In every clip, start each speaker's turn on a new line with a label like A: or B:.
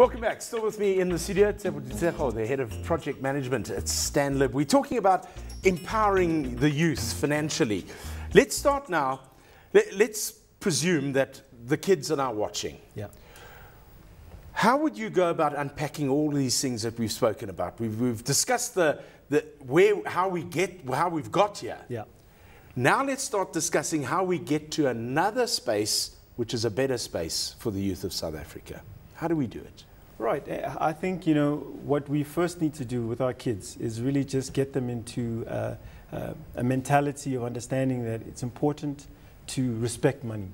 A: Welcome back. Still with me in the studio, Tshepo Ditshego, the head of project management at Stanlib. We're talking about empowering the youth financially. Let's start now. Let's presume that the kids are now watching.
B: Yeah.
A: How would you go about unpacking all these things that we've spoken about? We've discussed how we've got here.
B: Yeah.
A: Now let's start discussing how we get to another space, which is a better space for the youth of South Africa. How do we do it?
B: Right. I think, what we first need to do with our kids is really just get them into a mentality of understanding that it's important to respect money.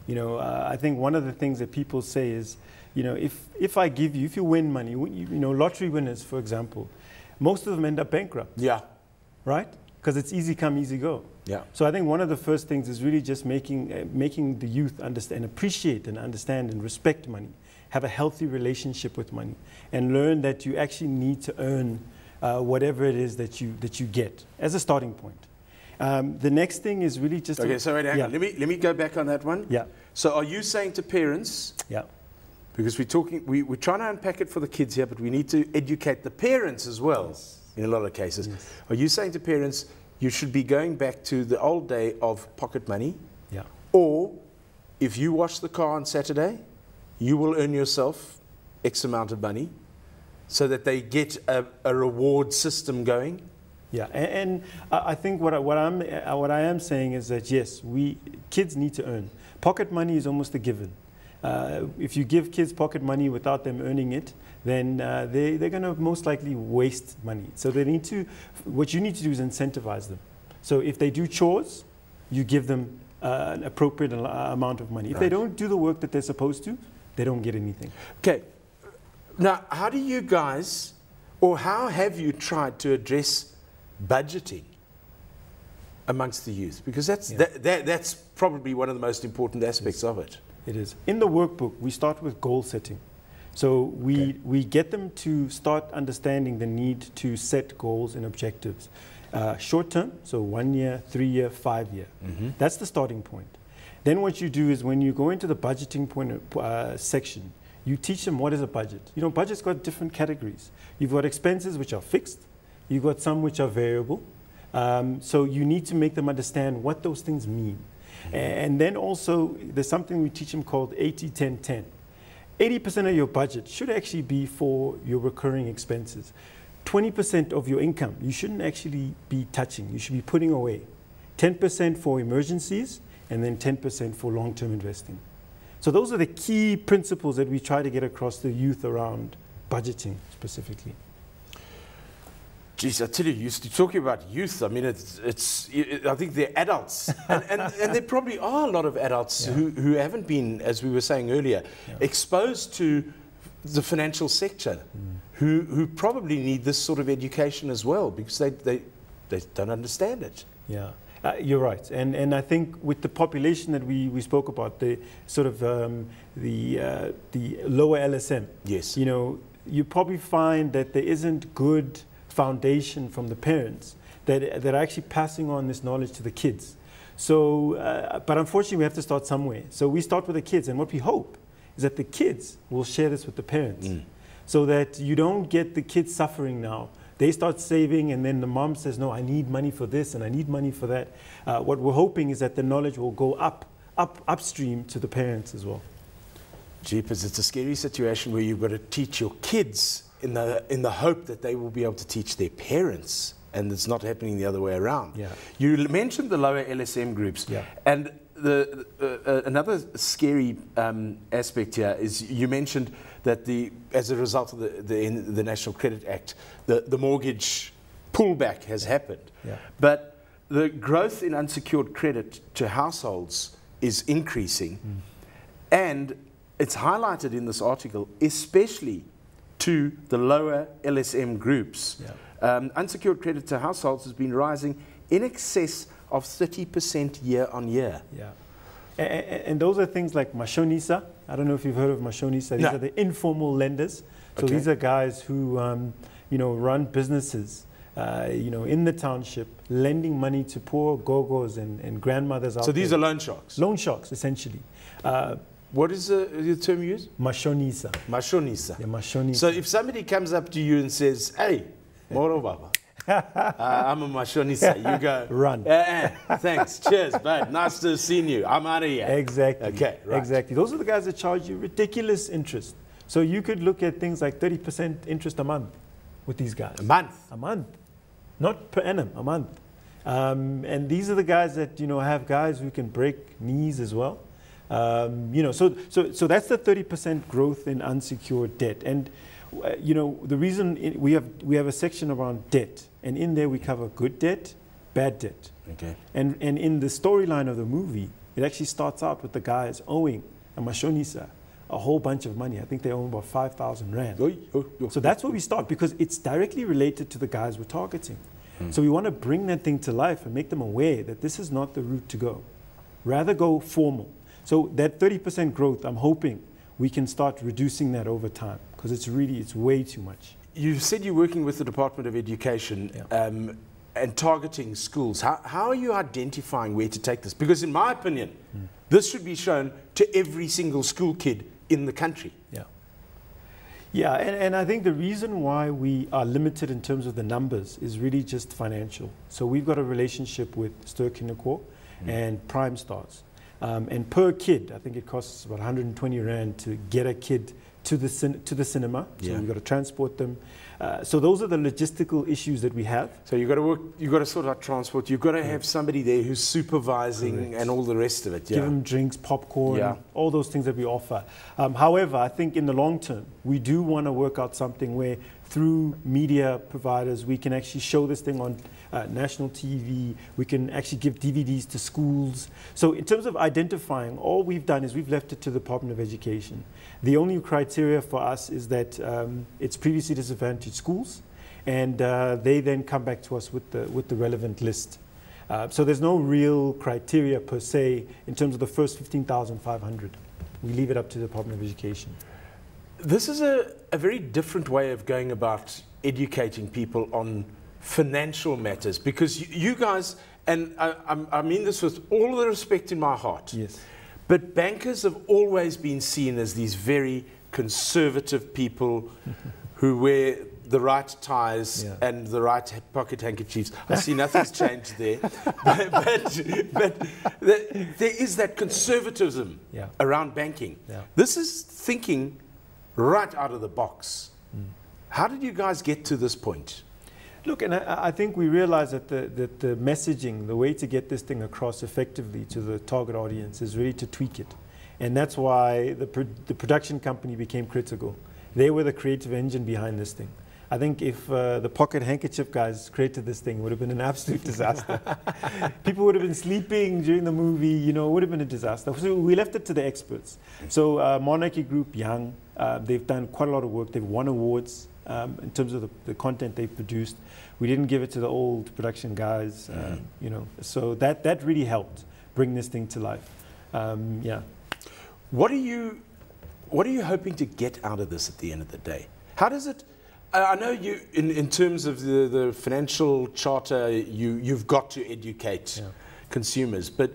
B: I think one of the things that people say is, if you win money, lottery winners, for example, most of them end up bankrupt.
A: Yeah.
B: Right? Because it's easy come, easy go.
A: Yeah.
B: So I think one of the first things is really just making the youth understand, appreciate and understand and respect money, have a healthy relationship with money, and learn that you actually need to earn whatever it is that you get as a starting point. The next thing is really just...
A: Okay, so wait, hang on. Let me go back on that one.
B: Yeah.
A: So are you saying to parents...
B: Yeah.
A: Because we're trying to unpack it for the kids here, but we need to educate the parents as well. Yes. In a lot of cases. Yes. Are you saying to parents, you should be going back to the old day of pocket money?
B: Yeah.
A: Or if you wash the car on Saturday, you will earn yourself X amount of money so that they get a reward system going?
B: Yeah, and I think what I am saying is that yes, kids need to earn. Pocket money is almost a given. If you give kids pocket money without them earning it, then they're going to most likely waste money. So what you need to do is incentivize them. So if they do chores, you give them an appropriate amount of money. If they don't do the work that they're supposed to, they don't get anything.
A: Okay. Now, how do you guys, or how have you tried to address budgeting amongst the youth? Because that's probably one of the most important aspects of it.
B: It is. In the workbook, we start with goal setting. So we get them to start understanding the need to set goals and objectives. Short term, so 1 year, 3 year, 5 year. Mm-hmm. That's the starting point. Then what you do is when you go into the budgeting section, you teach them what is a budget. Budget's got different categories. You've got expenses which are fixed. You've got some which are variable. So you need to make them understand what those things mean. Mm-hmm. And then also there's something we teach them called 80-10-10. 80% of your budget should actually be for your recurring expenses. 20% of your income you shouldn't actually be touching. You should be putting away. 10% for emergencies, and then 10% for long-term investing. So those are the key principles that we try to get across the youth around budgeting specifically.
A: Geez, I tell you, you're talking about youth. I mean, I think they're adults. and there probably are a lot of adults who haven't been, as we were saying earlier, exposed to the financial sector, who probably need this sort of education as well, because they don't understand it.
B: Yeah. You're right, and I think with the population that we spoke about, the sort of the lower LSM.
A: Yes.
B: You probably find that there isn't good foundation from the parents that are actually passing on this knowledge to the kids. So, but unfortunately, we have to start somewhere. So we start with the kids, and what we hope is that the kids will share this with the parents, so that you don't get the kids suffering now. They start saving, and then the mom says, no, I need money for this, and I need money for that. What we're hoping is that the knowledge will go upstream to the parents as well.
A: Jeepers, it's a scary situation where you've got to teach your kids in the hope that they will be able to teach their parents, and it's not happening the other way around.
B: Yeah.
A: You mentioned the lower LSM groups, and another scary aspect here is you mentioned that as a result of the National Credit Act, the mortgage pullback has happened.
B: Yeah.
A: But the growth in unsecured credit to households is increasing, and it's highlighted in this article, especially to the lower LSM groups.
B: Yeah.
A: Unsecured credit to households has been rising in excess of 30% year on year.
B: Yeah. And those are things like Mashonisa. I don't know if you've heard of Mashonisa. These are the informal lenders. So these are guys who, run businesses, in the township, lending money to poor gogos and grandmothers out there.
A: So these are loan sharks?
B: Loan sharks, essentially.
A: What is the term you use?
B: Mashonisa.
A: Mashonisa.
B: Yeah, mashonisa.
A: So if somebody comes up to you and says, hey, Moro Baba, I'm a mashonisa, you go,
B: run.
A: Thanks, cheers, bud, nice to have seen you, I'm out of here.
B: Exactly.
A: Okay, right.
B: Exactly. Those are the guys that charge you ridiculous interest. So you could look at things like 30% interest a month with these guys.
A: A month?
B: A month. Not per annum, a month. And these are the guys that, you know, have guys who can break knees as well. You know, so that's the 30% growth in unsecured debt. And, you know, the reason we have a section around debt, and in there we cover good debt, bad debt.
A: Okay.
B: And in the storyline of the movie, it actually starts out with the guys owing a mashonisa a whole bunch of money. I think they own about 5,000 rand. So that's where we start, because it's directly related to the guys we're targeting. So we want to bring that thing to life and make them aware that this is not the route to go. Rather go formal. So that 30% growth, I'm hoping we can start reducing that over time, because it's way too much.
A: You said you're working with the Department of Education and targeting schools. How are you identifying where to take this? Because in my opinion, this should be shown to every single school kid in the country.
B: Yeah, and I think the reason why we are limited in terms of the numbers is really just financial. So we've got a relationship with Ster-Kinekor and Prime Stars. And per kid, I think it costs about 120 Rand to get a kid to the cinema. So we've got to transport them. So those are the logistical issues that we have.
A: So you've got to sort out transport. You've got to have somebody there who's supervising and all the rest of it.
B: Give them drinks, popcorn, all those things that we offer. However, I think in the long term, we do want to work out something where through media providers, we can actually show this thing on national TV. We can actually give DVDs to schools. So in terms of identifying, all we've done is we've left it to the Department of Education. The only criteria for us is that it's previously disadvantaged schools, and they then come back to us with the relevant list. So there's no real criteria per se in terms of the first 15,500. We leave it up to the Department of Education.
A: This is a very different way of going about educating people on financial matters, because you guys, and I mean this with all the respect in my heart, but bankers have always been seen as these very conservative people who wear the right ties and the right pocket handkerchiefs. I see nothing's changed there. But there is that conservatism around banking. This is thinking right out of the box. How did you guys get to this point?
B: Look, and I think we realize that the messaging, the way to get this thing across effectively to the target audience is really to tweak it. And that's why the production company became critical. They were the creative engine behind this thing. I think if the pocket handkerchief guys created this thing, it would have been an absolute disaster. People would have been sleeping during the movie, you know, it would have been a disaster. So we left it to the experts. So Monarchy Group, Young, they've done quite a lot of work. They've won awards in terms of the content they've produced. We didn't give it to the old production guys, you know. So that really helped bring this thing to life.
A: What are you hoping to get out of this at the end of the day? How does it? I know you, in terms of the financial charter, you've got to educate consumers, but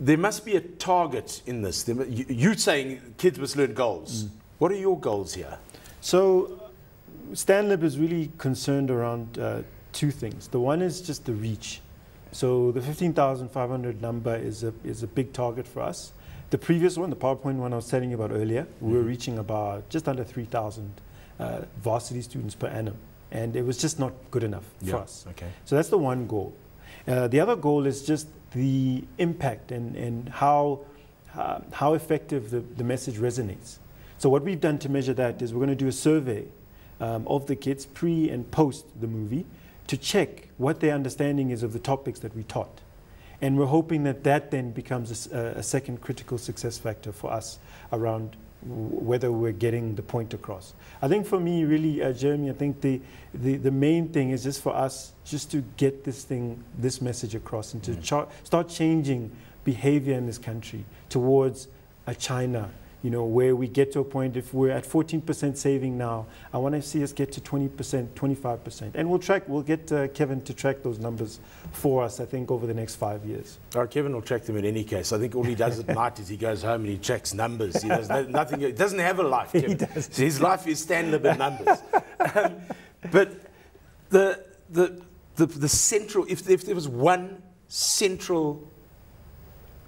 A: there must be a target in this. You're saying kids must learn goals. What are your goals here? So
B: Stanlib is really concerned around two things. The one is just the reach. So the 15,500 number is a big target for us. The previous one, the PowerPoint one I was telling you about earlier, we were reaching about just under 3,000 varsity students per annum, and it was just not good enough for us. So that's the one goal. The other goal is just the impact and how effective the message resonates. So what we've done to measure that is we're going to do a survey of the kids pre and post the movie to check what their understanding is of the topics that we taught. And we're hoping that then becomes a second critical success factor for us around whether we're getting the point across. I think for me, really, Jeremy, I think the main thing is just for us just to get this message across and to start changing behavior in this country towards a China, you know, where we get to a point, if we're at 14% saving now, I want to see us get to 20%, 25%. And we'll get Kevin to track those numbers for us, I think, over the next 5 years.
A: Kevin will track them in any case. I think all he does at night is he goes home and he tracks numbers. He does nothing. He doesn't have a life, Kevin.
B: He does.
A: So his life is Stanlib and numbers. But the central, if there was one central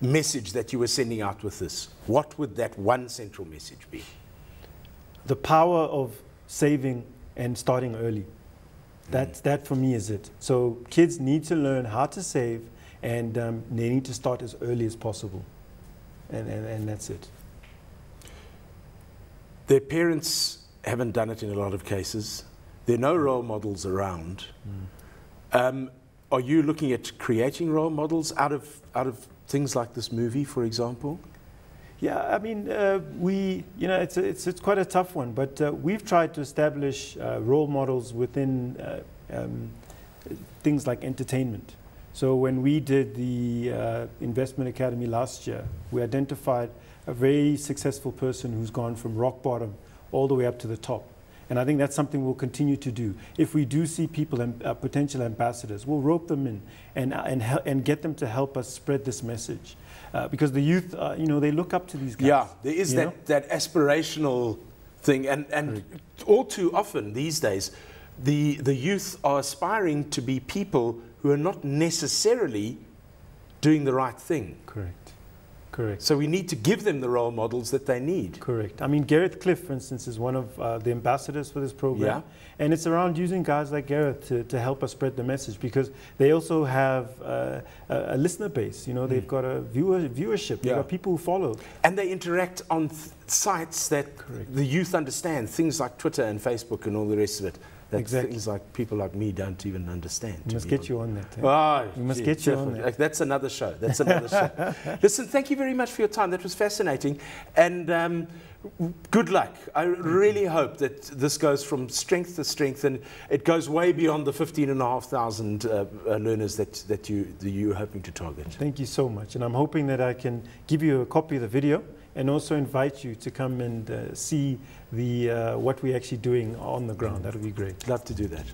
A: message that you were sending out with this, what would that one central message be?
B: The power of saving and starting early. That for me is it. So kids need to learn how to save, and they need to start as early as possible. And that's it.
A: Their parents haven't done it in a lot of cases. There are no role models around. Are you looking at creating role models out of things like this movie, for example?
B: Yeah, I mean, it's quite a tough one, but we've tried to establish role models within things like entertainment. So when we did the Investment Academy last year, we identified a very successful person who's gone from rock bottom all the way up to the top. And I think that's something we'll continue to do. If we do see people, potential ambassadors, we'll rope them in and get them to help us spread this message. Because the youth, they look up to these guys.
A: Yeah, there is that aspirational thing. And all too often these days, the youth are aspiring to be people who are not necessarily doing the right thing.
B: Correct. Correct.
A: So we need to give them the role models that they need.
B: Correct. I mean, Gareth Cliff, for instance, is one of the ambassadors for this program.
A: Yeah.
B: And it's around using guys like Gareth to help us spread the message, because they also have a listener base. You know, they've got a viewership. They've got people who follow.
A: And they interact on sites that the youth understand, things like Twitter and Facebook and all the rest of it. Things like people like me don't even understand.
B: We must get you on that.
A: We must get you on that. That's another show. That's another show. Listen, thank you very much for your time. That was fascinating. And good luck. I really hope that this goes from strength to strength, and it goes way beyond the 15,500 learners that you're hoping to target.
B: Thank you so much. And I'm hoping that I can give you a copy of the video, and also invite you to come and see what we're actually doing on the ground. That would be great.
A: Love to do that.